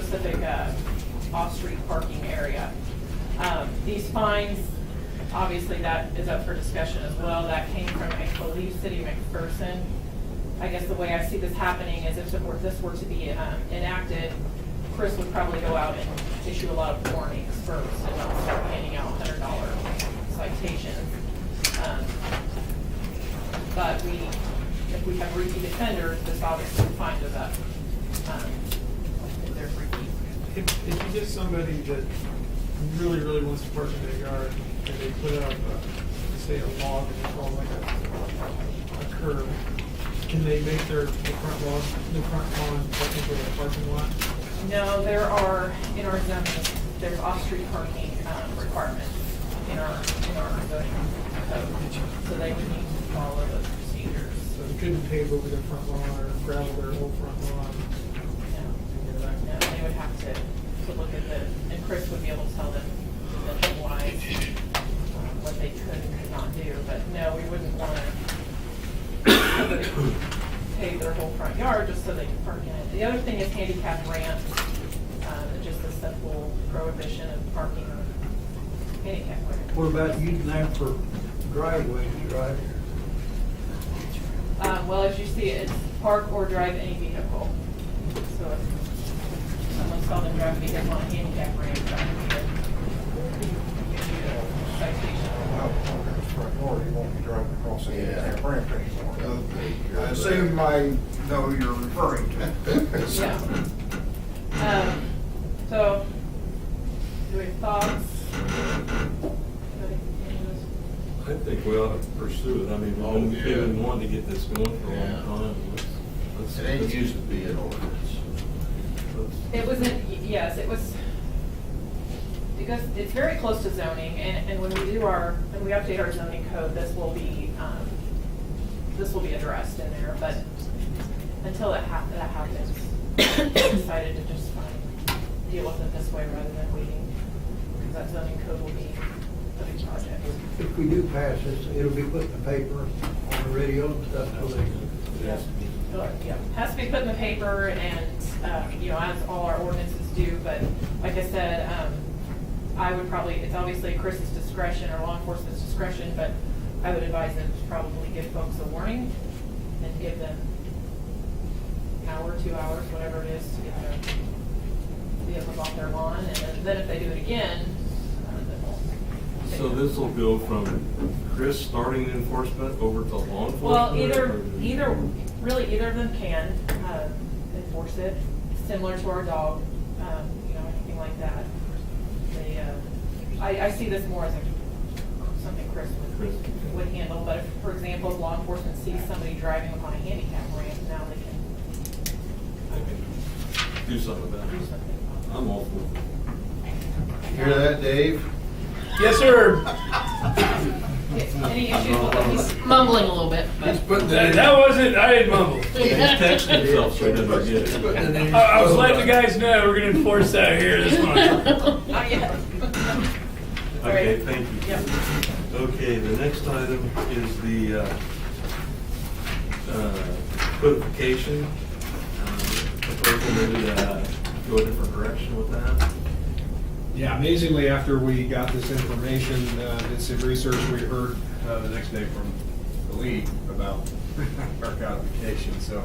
specific off-street parking area. These fines, obviously that is up for discussion as well. That came from, I believe, City McPherson. I guess the way I see this happening is if this were to be enacted, Chris would probably go out and issue a lot of warnings first and not start handing out $100 citations. But if we have repeat offenders, this obviously fine goes up. If there's repeat. If you get somebody that really, really wants to park in their yard, and they put up, say, a log, and it's all like a curb, can they make the front lawn park into a parking lot? No, there are, in our zoning, there's off-street parking requirements in our zoning code. So they would need to follow those procedures. So you couldn't pave over their front lawn or gravel their whole front lawn? No, they would have to look at and Chris would be able to tell them dimension-wise what they could and could not do. But no, we wouldn't want to pave their whole front yard just so they can park in it. The other thing is handicap ramps, just a simple prohibition of parking on handicap ramps. What about using that for driveways, right? Well, as you see, it's park or drive any vehicle. So if someone saw them drive a vehicle on a handicap ramp, that would be a citation. Front door, you won't be driving across the ramp anymore. Okay. I assume I know who you're referring to. Yeah. So, do we have thoughts? I think we ought to pursue it. I mean, we've been wanting to get this going for a long time. It ain't used to be an ordinance. It wasn't, yes, it was, because it's very close to zoning, and when we update our zoning code, this will be addressed in there, but until that happens, we decided to just deal with it this way rather than waiting, because that zoning code will be a big project. If we do pass this, it'll be put in the paper, on the radio and stuff, so they can. Yeah, has to be put in the paper and, as all our ordinances do, but like I said, I would probably, it's obviously Chris's discretion or law enforcement's discretion, but I would advise them to probably give folks a warning and give them an hour, 2 hours, whatever it is, to get their vehicles off their lawn, and then if they do it again, then we'll. So this will go from Chris starting enforcement over to law enforcement? Well, either of them can enforce it, similar to our dog, anything like that. I see this more as something Chris would handle, but if, for example, if law enforcement sees somebody driving upon a handicap ramp, now they can Do something about do it. something about it. I'm all for it. Hear that, Dave? Yes, sir. Any issues with it? He's mumbling a little bit, but. He's putting it in. That wasn't, I didn't mumble. He's texting himself so he doesn't He's forget. putting it in his I was letting the guys know we're gonna enforce that here this month. Not yet. Okay, thank you. Yep. Okay, the next item is the codification. Proposal maybe to go a different direction with that. Yeah, amazingly, after we got this information, did some research, we heard the next day from the league about our codification. So,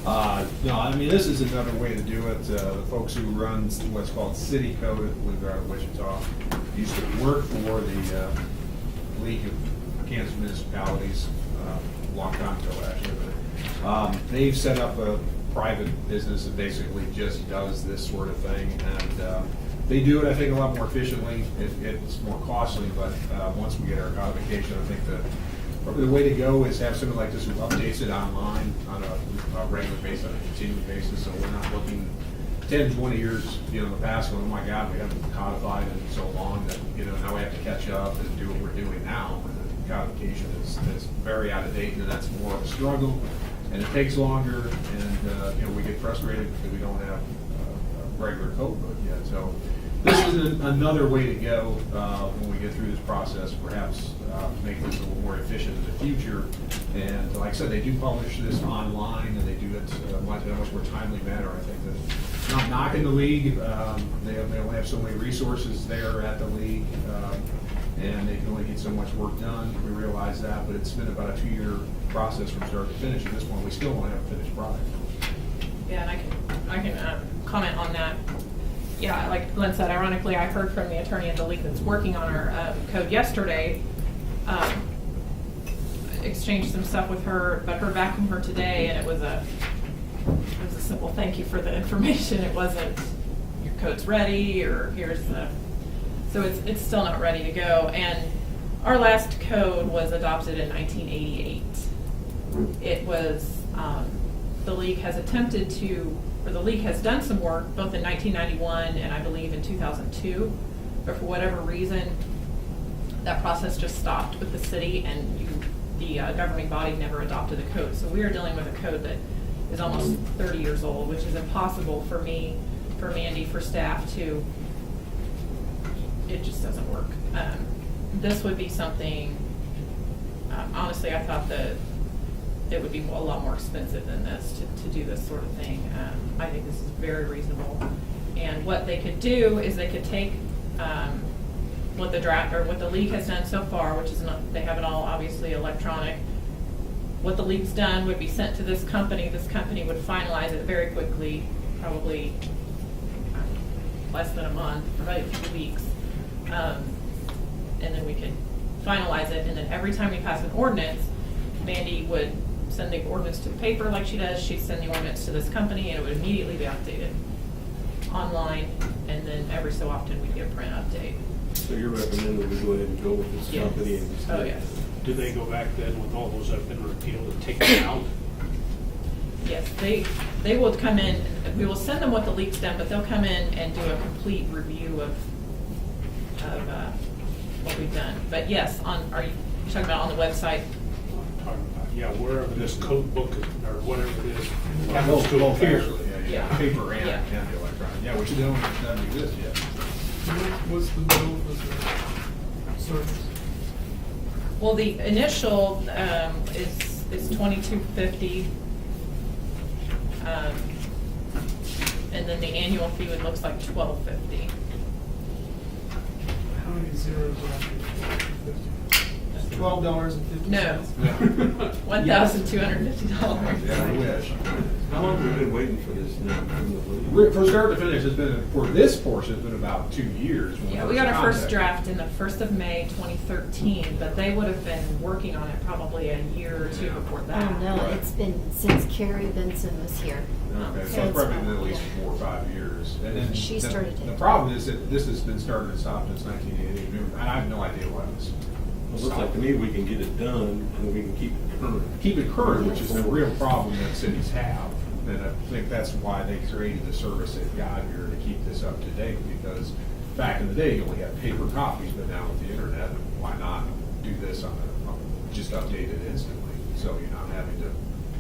no, I mean, this is another way to do it. The folks who run what's called City Code at Blue Dart, Wichita, used to work for the League of Kansas Municipalities a long time ago, actually. But they've set up a private business that basically just does this sort of thing, and they do it, I think, a lot more efficiently. It's more costly, but once we get our codification, I think probably the way to go is have something like this who updates it online on a regular basis, on a continuing basis, so we're not looking 10, 20 years, in the past, going, oh my God, we haven't codified in so long that, now we have to catch up and do what we're doing now. And the codification is very out of date, and that's more of a struggle, and it takes longer, and we get frustrated because we don't have a regular code book yet. So this is another way to go when we get through this process, perhaps make this a little more efficient in the future. And like I said, they do publish this online, and they do it in a much more timely manner. I think the knocking the league. They only have so many resources there at the league, and they can only get so much work done. We realize that, but it's been about a 2-year process from start to finish. At this point, we still don't have a finished product. Yeah, and I can comment on that. Yeah, like Glenn said, ironically, I heard from the attorney at the league that's working on our code yesterday. Exchanged some stuff with her, but heard back from her today, and it was a simple thank you for the information. It wasn't your code's ready or here's the. So it's still not ready to go. And our last code was adopted in 1988. It was the league has attempted to, or the league has done some work both in 1991 and I believe in 2002, but for whatever reason, that process just stopped with the city, and the governing body never adopted the code. So we are dealing with a code that is almost 30 years old, which is impossible for me, for Mandy, for staff to. It just doesn't work. This would be something. Honestly, I thought that it would be a lot more expensive than this to do this sort of thing. I think this is very reasonable. And what they could do is they could take what the draft or what the league has done so far, which is not, they have it all obviously electronic. What the league's done would be sent to this company. This company would finalize it very quickly, probably less than a month, probably a few weeks. And then we could finalize it, and then every time we pass an ordinance, Mandy would send the ordinance to the paper like she does. She'd send the ordinance to this company, and it would immediately be updated online, and then every so often we'd get a print update. So you're recommending we go ahead and go with this Yes. company? And just Oh, yes. Do they go back then with all those that have been repealed and take them out? Yes, they will come in, we will send them what the league's done, but they'll come in and do a complete review of what we've done. But yes, are you talking about on the website? Talking about, yeah, wherever this code book is, or whatever it is. Both, happens to appear. actually, Yeah. paper and Yeah. the electronic. Yeah, which doesn't exist yet. What's the bill for the service? Well, the initial is $22.50, and then the annual fee would looks like $12.50. How many zeros are $12.50? No. $1,250. Yeah, I wish. How long have we been waiting for this now from the league? From start to finish, it's been, for this portion, it's been about 2 years. when Yeah, we got our first contacted. draft in the 1st of May 2013, but they would have been working on it probably a year or two before that. Oh, no, Right. it's been since Carrie Benson was here. Okay, So so it's it's probably about- been at least yeah. 4 or 5 years. And then She started it. The problem is that this has been started and stopped since 1988. And I have no idea why it was. It looks like to me we can get it done and we can keep it current. Keep it current, which is a real problem that cities have. And I think that's why they created the service they've got here to keep this up to date, because back in the day, you only had paper copies, but now with the internet, why not do this just update it instantly? So you're not having to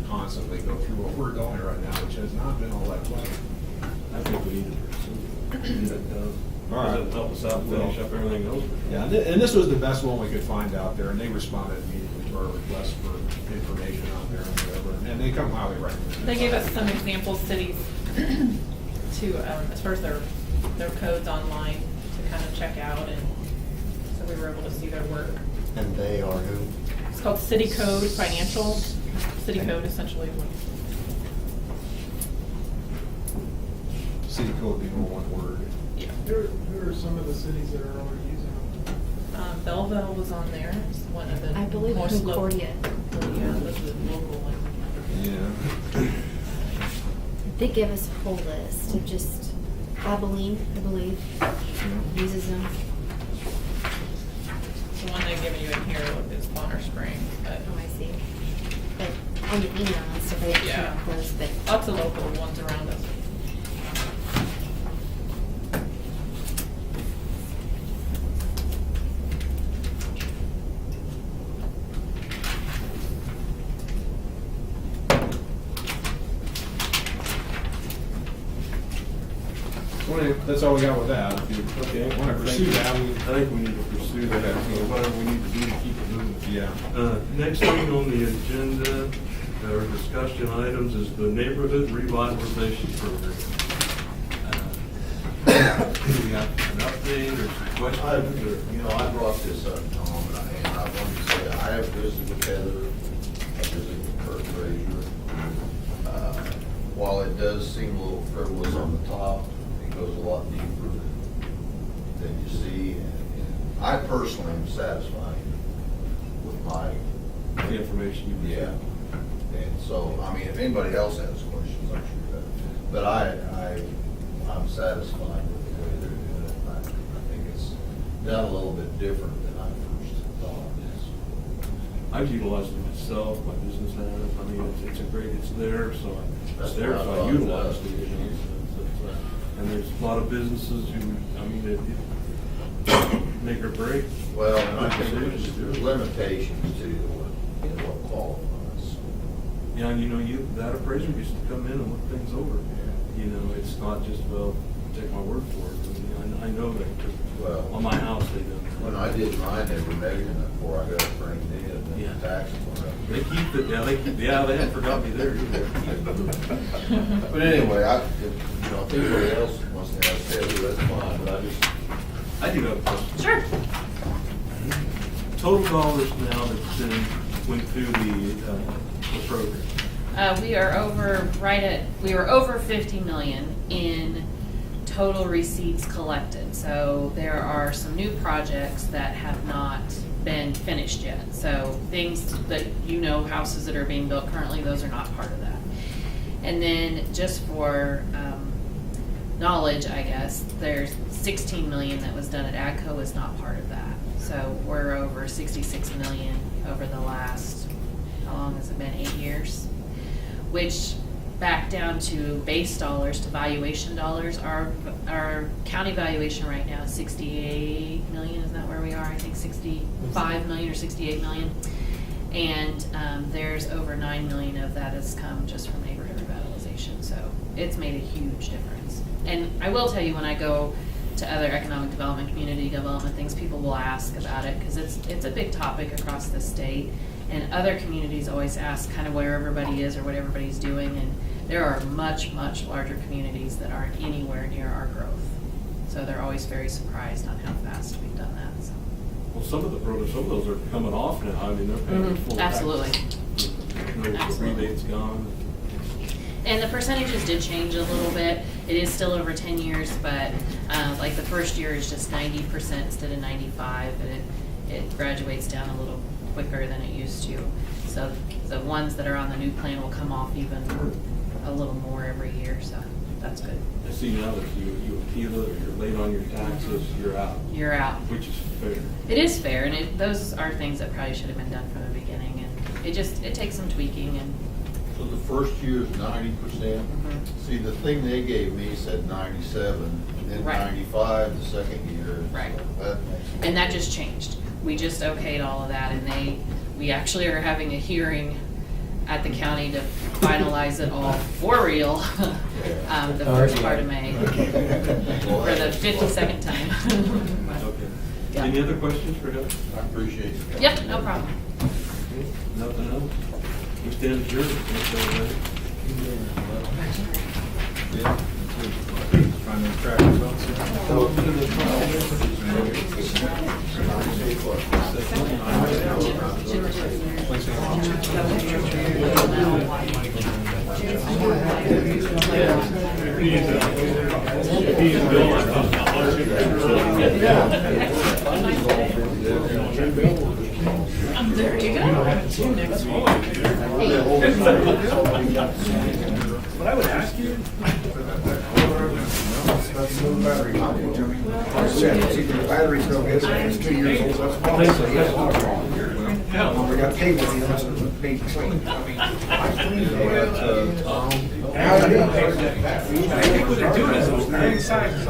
constantly go through what we're going right now, which has not been all that pleasant. I think we need to pursue it. All right. Doesn't help us out, finish up everything else. Yeah, and this was the best one we could find out there, and they responded immediately to our request for information out there and whatever, and they come highly recommended. They gave us some example cities to, as far as their codes online to kind of check out, and so we were able to see their work. And they are who? It's called City Code Financial, City Code essentially. City code being all one word. Yeah. Who are some of the cities that are already using them? Belleville was on there, it's one of the. I believe more slow- Concordia. Yeah, this is the local one. Yeah. They give us a whole list of just, Abilene, I believe, uses them. The one they've given you in here is Bonner Springs, but Oh, I see. But on the email and stuff, they Yeah. have those, but lots of local ones around us. Well, that's all we got with that. If you Okay. want to pursue that, I think we need to pursue that, whatever we need to do to keep it moving. yeah. Next thing on the agenda, or discussion items, is the neighborhood revitalization program. Do we have an update or some questions or? You know, I brought this up, Tom, and I wanted to say, I have visited with Heather, I visited with Kurt Frazier. While it does seem a little frivolous on the top, it goes a lot deeper than you see. And I personally am satisfied with my, The information you yeah. And so, I mean, if anybody else has questions, I'm sure that, but I'm satisfied with the way they're doing it. I think it's done a little bit different than I first thought. I've utilized it myself, my business has, I mean, it's a great, it's there, so That's it's there, what I so I thought. utilized it, you know. And there's a lot of businesses who, I mean, it make or break. Well, and I think there's limitations to what qualifies. Yeah, and you know, that appraiser used to come in and look things over. You know, it's not just, well, take my word for it. I mean, I know that, 'cause Well, on my house, they do. when I did mine, they were measuring it before I got it framed in, and Yeah. the taxes went up. They keep it, yeah, they haven't forgot me there either. But anyway, you know, if anybody else wants to have Heather, that's fine, but I do have a question. Sure. Total dollars now that's been, went through the program. We are over 50 million in total receipts collected. So there are some new projects that have not been finished yet. So things that, you know, houses that are being built currently, those are not part of that. And then just for knowledge, I guess, there's 16 million that was done at AGCO is not part of that. So we're over 66 million over the last, how long has it been, 8 years? Which back down to base dollars to valuation dollars, our county valuation right now is 68 million, is that where we are? I think 65 million or 68 million. And there's over 9 million of that has come just from neighborhood revitalization. So it's made a huge difference. And I will tell you, when I go to other economic development, community development things, people will ask about it because it's a big topic across the state. And other communities always ask kind of where everybody is or what everybody's doing. And there are much, much larger communities that aren't anywhere near our growth. So they're always very surprised on how fast we've done that. So. Well, some of the programs, some of those are coming off now. I mean, they're paying full tax. Absolutely. No, the Absolutely. rebate's gone. And the percentages did change a little bit. It is still over 10 years, but like the first year is just 90% instead of 95, and it graduates down a little quicker than it used to. So the ones that are on the new plan will come off even a little more every year, so that's good. I see now that you appeal it or you're late on your taxes, you're out. You're out. Which is fair. It is fair, and those are things that probably should have been done from the beginning, and it takes some tweaking. And So the first year is 90%. Mhm. See, the thing they gave me said 97, and then Right. 95 the second year. Right. So that makes. And that just changed. We just okayed all of that, and we actually are having a hearing at the county to finalize it all for real, the first part of May, for the 52nd time. Okay. Yeah. Any other questions for Heather? I appreciate it. Yep, no problem. Okay, nothing else? We stand adjourned. Thanks, everybody. Yeah. Trying to track results. There you go. See you next week. But I would ask you. That's no battery. Battery's no good, it's 2 years old, that's why. We got cable, you know, it's being cleaned. I mean, I cleaned it. How do you? I think what they're doing is those 9 sides.